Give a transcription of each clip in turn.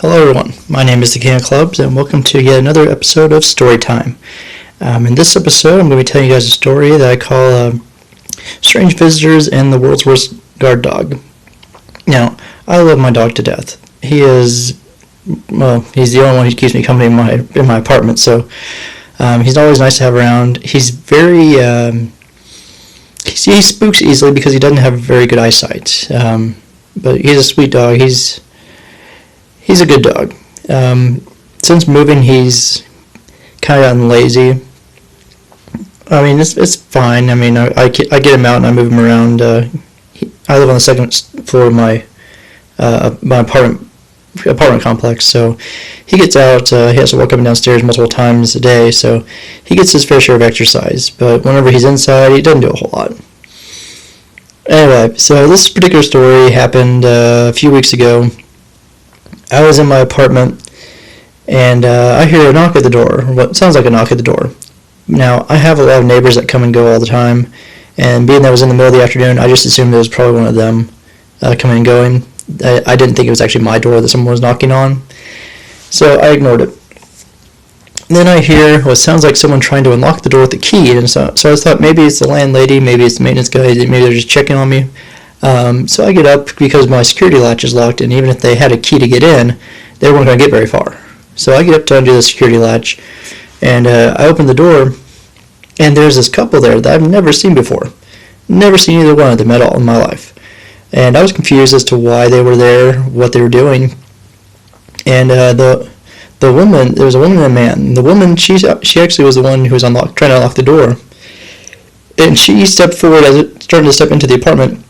Hello everyone, my name is the KingOfClubs and welcome to yet another episode of Storytime. In this episode I'm going to be telling you guys a story that I call Strange Visitors and the World's Worst Guard Dog. Now, I love my dog to death. He's the only one who keeps me company in my apartment, so he's always nice to have around. He's very, he spooks easily because he doesn't have very good eyesight, but he's a sweet dog. He's a good dog. Since moving, he's kind of gotten lazy. I mean, it's fine. I mean, I get him out and I move him around. I live on the second floor of my apartment complex, so he gets out. He has to walk up and down stairs multiple times a day, so he gets his fair share of exercise. But whenever he's inside, he doesn't do a whole lot. Anyway, so this particular story happened a few weeks ago. I was in my apartment, and I hear a knock at the door, what sounds like a knock at the door. Now, I have a lot of neighbors that come and go all the time, and being that it was in the middle of the afternoon, I just assumed it was probably one of them coming and going. I didn't think it was actually my door that someone was knocking on, so I ignored it. Then I hear what sounds like someone trying to unlock the door with the key, and so I thought maybe it's the landlady, maybe it's the maintenance guy, maybe they're just checking on me. So I get up because my security latch is locked, and even if they had a key to get in, they weren't going to get very far. So I get up to undo the security latch, and I open the door, and there's this couple there that I've never seen before. Never seen either one of them at all in my life. And I was confused as to why they were there, what they were doing. And the woman, there was a woman and a man. The woman, she actually was the one who was trying to unlock the door. And she stepped forward as it started to step into the apartment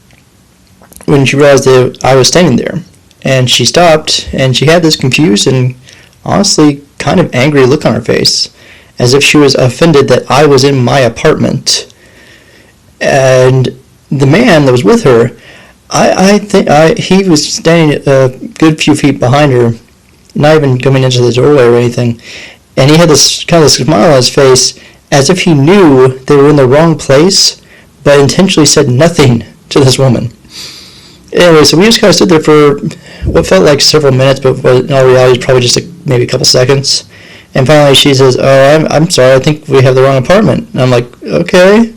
when she realized that I was standing there. And she stopped, and she had this confused and honestly kind of angry look on her face, as if she was offended that I was in my apartment. And the man that was with her, I think he was standing a good few feet behind her, not even coming into the doorway or anything, and he had this kind of smile on his face, as if he knew they were in the wrong place, but intentionally said nothing to this woman. Anyway, so we just kind of stood there for what felt like several minutes, but in all reality, it's probably just maybe a couple seconds. And finally, she says, "Oh, I'm sorry. I think we have the wrong apartment." And I'm like, "Okay."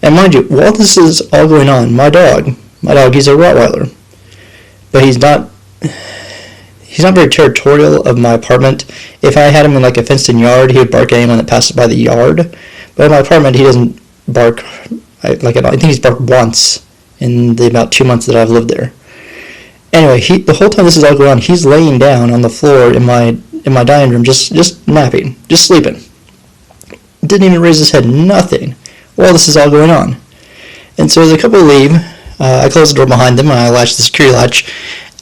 And mind you, while this is all going on, my dog, he's a Rottweiler, but he's not very territorial of my apartment. If I had him in like a fenced-in yard, he would bark at anyone that passes by the yard. But in my apartment, he doesn't bark at all. I think he's barked once in the about 2 months that I've lived there. Anyway, the whole time this is all going on, he's laying down on the floor in my dining room, just napping, just sleeping. Didn't even raise his head, nothing, while this is all going on. And so as the couple leave, I close the door behind them and I latch the security latch.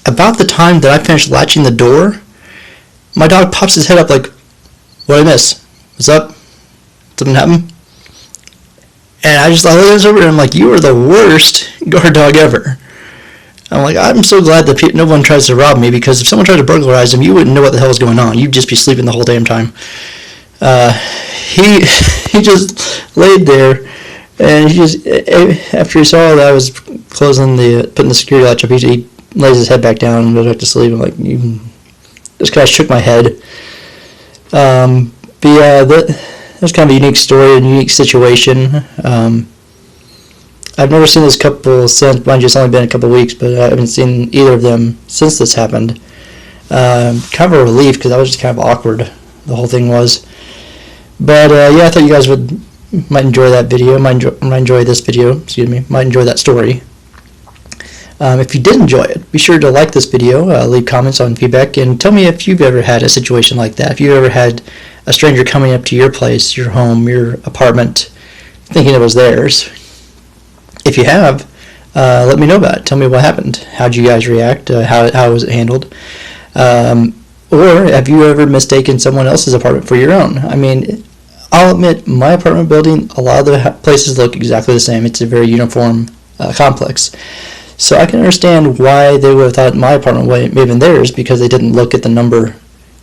About the time that I finish latching the door, my dog pops his head up like, "What did I miss? What's up? Something happened?" And I look over and I'm like, "You are the worst guard dog ever." I'm like, I'm so glad that no one tries to rob me, because if someone tried to burglarize him, you wouldn't know what the hell was going on. You'd just be sleeping the whole damn time. He just laid there, and after he saw that I was putting the security latch up, he lays his head back down and goes back to sleep. I'm like, just kind of shook my head. But yeah, that was kind of a unique story, a unique situation. I've never seen this couple since. Mind you, it's only been a couple weeks, but I haven't seen either of them since this happened. Kind of a relief, because that was just kind of awkward, the whole thing was. But yeah, I thought you guys might enjoy that video, might enjoy this video, might enjoy that story. If you did enjoy it, be sure to like this video, leave comments on feedback, and tell me if you've ever had a situation like that. If you've ever had a stranger coming up to your place, your home, your apartment, thinking it was theirs. If you have, let me know about it. Tell me what happened. How'd you guys react? How was it handled? Or have you ever mistaken someone else's apartment for your own? I mean, I'll admit, my apartment building, a lot of the places look exactly the same. It's a very uniform complex. So I can understand why they would have thought my apartment may have been theirs, because they didn't look at the number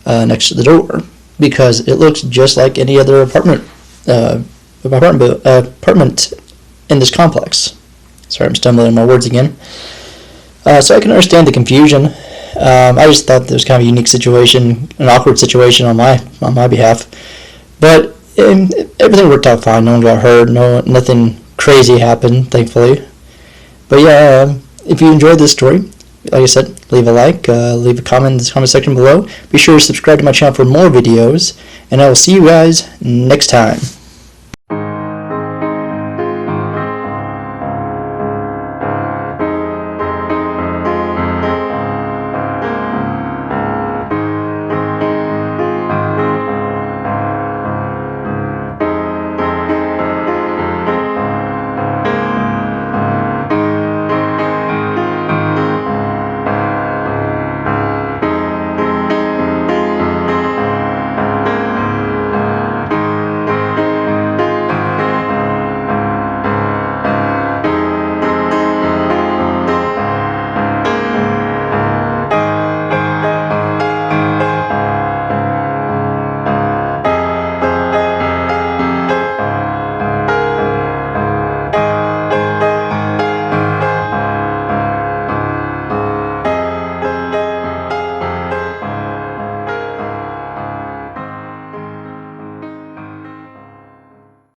next to the door, because it looks just like any other apartment in this complex. Sorry, I'm stumbling on my words again. So I can understand the confusion, I just thought there was kind of a unique situation, an awkward situation on my behalf. But everything worked out fine. No one got hurt. Nothing crazy happened, thankfully. But yeah, if you enjoyed this story, like I said, leave a like, leave a comment in the comment section below. Be sure to subscribe to my channel for more videos, and I will see you guys next time.